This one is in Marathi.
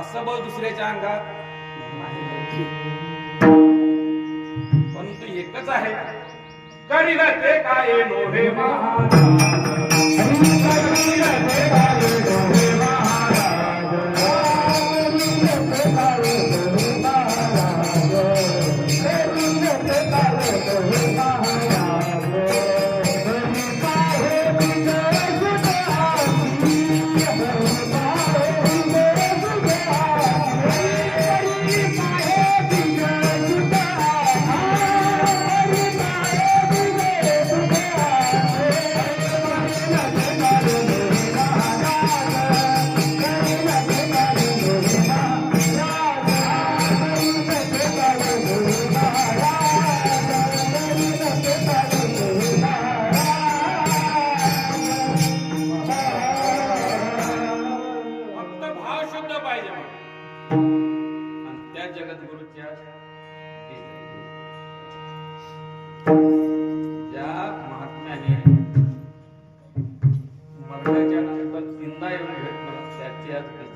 असं बळ दुसऱ्याच्या अंगात नाही. परंतु एकच आहे, करील ते काय नोहे महाराज, जगद्गुरूच्या ज्या महात्म्याने मरणाच्या नंतर जिंदा येऊन भेटलं त्याची आज